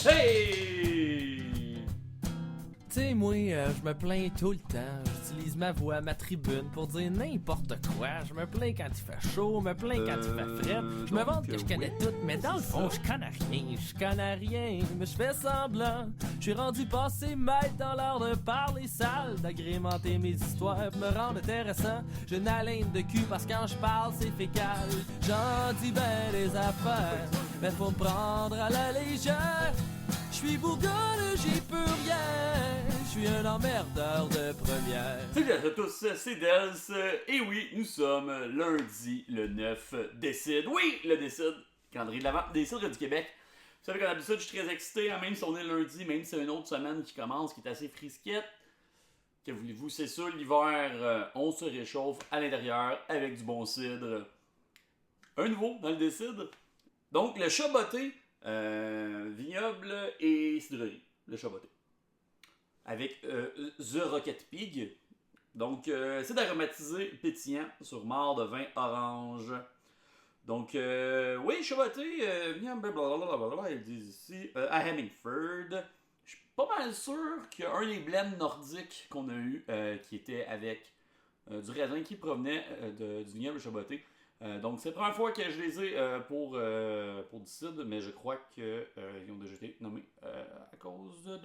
Hey! Tu sais, moi, je me plains tout le temps. J'utilise ma voix, ma tribune pour dire n'importe quoi. Je me plains quand il fait chaud, je me plains quand il fait frais. Je me vante que je connais tout, mais dans le fond, je connais rien. Je connais rien, mais je fais semblant. Je suis rendu passé maître dans l'art de parler sale, d'agrémenter mes histoires pour me rendre intéressant. J'ai une haleine de cul parce que quand je parle, c'est fécal. J'en dis ben des affaires, mais faut me prendre à la légère. Je suis bourgogne, j'y peux rien. Je suis un emmerdeur de première. Salut à tous, c'est Dels. Et oui, nous sommes lundi le 9 décide. Oui, le décide. Calendrier de l'Avent des cidres du Québec. Vous savez qu'en d'habitude, je suis très excité, hein, même si on est lundi, même si c'est une autre semaine qui commence, qui est assez frisquette. Que voulez-vous, c'est ça, l'hiver, on se réchauffe à l'intérieur avec du bon cidre. Un nouveau dans le décide. Donc, le Chaboté, vignoble et cidrerie. Le Chaboté. Avec The Rocket Pig. Donc, c'est aromatisé pétillant sur mort de vin orange. Donc, oui, Chaboté, vignoble, blablabla, ils disent ici, à Hemmingford. Je suis pas mal sûr qu'il y a un des blends nordiques qu'on a eu qui était avec du raisin qui provenait du vignoble Chaboté. Donc, c'est la première fois que je les ai pour du cidre, mais je crois qu'ils ont déjà été nommés à cause de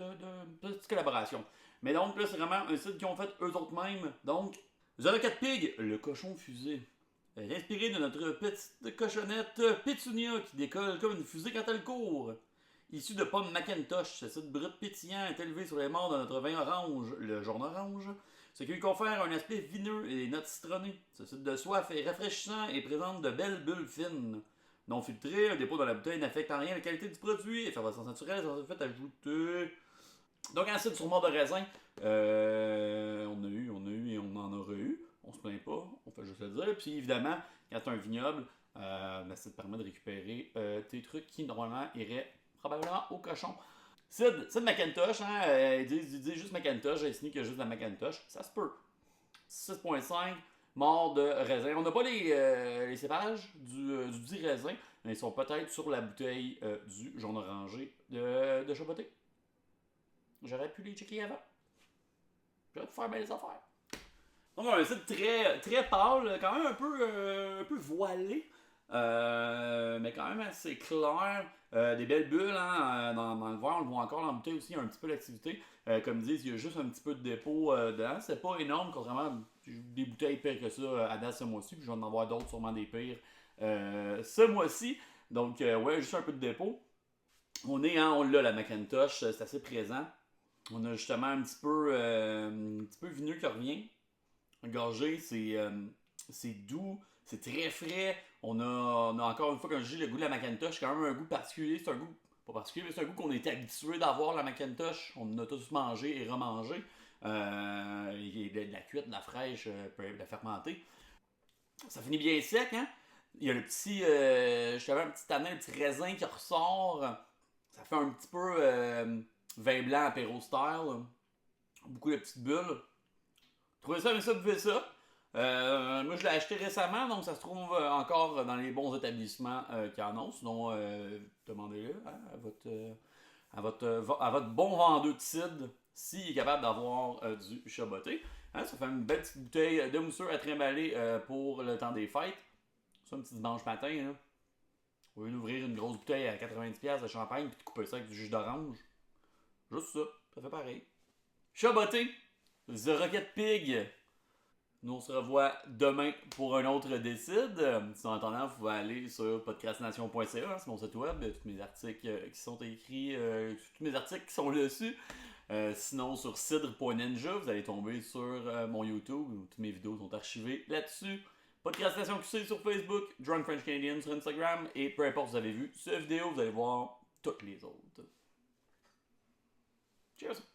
petite collaboration. Mais donc, là, c'est vraiment un cidre qu'ils ont fait eux autres mêmes. Donc, The Rocket Pig, le cochon fusée. Inspiré de notre petite cochonnette Pétunia qui décolle comme une fusée quand elle court. Issu de pommes Macintosh, ce cidre brut pétillant est élevé sur les morts de notre vin orange, le jaune orange. Ce qui lui confère un aspect vineux et des notes citronnées. Ce cidre de soif est rafraîchissant et présente de belles bulles fines. Non filtré, un dépôt dans la bouteille n'affecte en rien la qualité du produit. Effervescence naturelle, ça fait ajouter. Donc un cidre sur mort de raisin, on a eu et on en aura eu. On se plaint pas, on fait juste le dire. Puis évidemment, quand tu as un vignoble, ça te permet de récupérer tes trucs qui normalement iraient probablement au cochon. Cidre Macintosh, hein, ils disent juste Macintosh, j'ai signé qu'il y a juste la Macintosh, ça se peut. 6.5, mort de raisin. On n'a pas les cépages du dit raisin, mais ils sont peut-être sur la bouteille du jaune orangé de Chaboté. J'aurais pu les checker avant. J'aurais pu faire bien les affaires. Donc, on a un cidre très, très pâle, quand même un peu voilé. Mais quand même assez clair. Des belles bulles hein, dans le verre, on le voit encore dans la bouteille aussi, il y a un petit peu d'activité. Comme ils disent, il y a juste un petit peu de dépôt dedans. C'est pas énorme, contrairement à des bouteilles pires que ça à date ce mois-ci, puis je vais en avoir d'autres, sûrement des pires ce mois-ci. Donc, ouais, juste un peu de dépôt. On l'a la Macintosh, c'est assez présent. On a justement un petit peu vineux qui revient. Gorgé, c'est doux, c'est très frais. On a encore une fois, comme je dis, le goût de la Macintosh, quand même un goût particulier. C'est un goût, pas particulier, mais c'est un goût qu'on était habitué d'avoir, la Macintosh. On en a tous mangé et remangé. Il y a de la cuite, de la fraîche, de la fermentée. Ça finit bien sec, hein? Il y a le petit, justement, un petit tanin, un petit raisin qui ressort. Ça fait un petit peu vin blanc apéro style. Beaucoup de petites bulles. Trouvez ça, mais ça, buvez ça. Moi, je l'ai acheté récemment, donc ça se trouve encore dans les bons établissements qui en ont. Sinon, demandez-le hein, à votre bon vendeur de cidre s'il est capable d'avoir du Chaboté. Hein, ça fait une belle petite bouteille de mousseux à trimballer pour le temps des fêtes. Ça, un petit dimanche matin. Là. Au lieu d'ouvrir une grosse bouteille à 90$ de champagne et de couper ça avec du jus d'orange. Juste ça, ça fait pareil. Chaboté, The Rocket Pig. Nous, on se revoit demain pour un autre décide. En attendant, vous pouvez aller sur podcastination.ca, c'est mon site web, tous mes articles qui sont écrits, tous mes articles qui sont dessus. Sinon, sur cidre.ninja, vous allez tomber sur mon YouTube, où toutes mes vidéos sont archivées là-dessus. Podcastination QC sur Facebook, Drunk French Canadian sur Instagram, et peu importe vous avez vu cette vidéo, vous allez voir toutes les autres. Cheers!